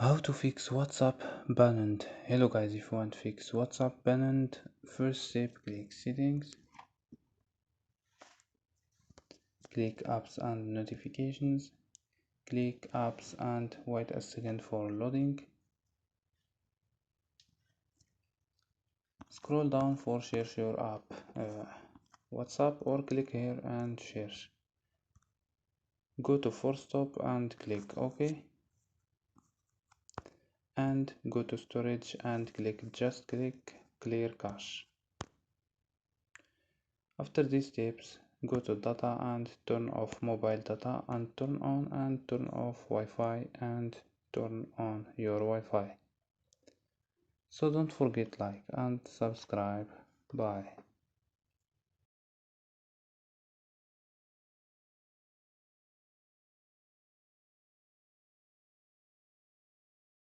How to fix WhatsApp banned. Hello guys, if you want to fix WhatsApp banned, first step, click settings, click apps and notifications, click apps and wait a second for loading. Scroll down for search your app, WhatsApp, or click here and search. Go to force stop and click OK, and go to storage and click clear cache. After these steps, go to data and turn off mobile data and turn on and turn off Wi-Fi and turn on your Wi-Fi. So don't forget like and subscribe. Bye.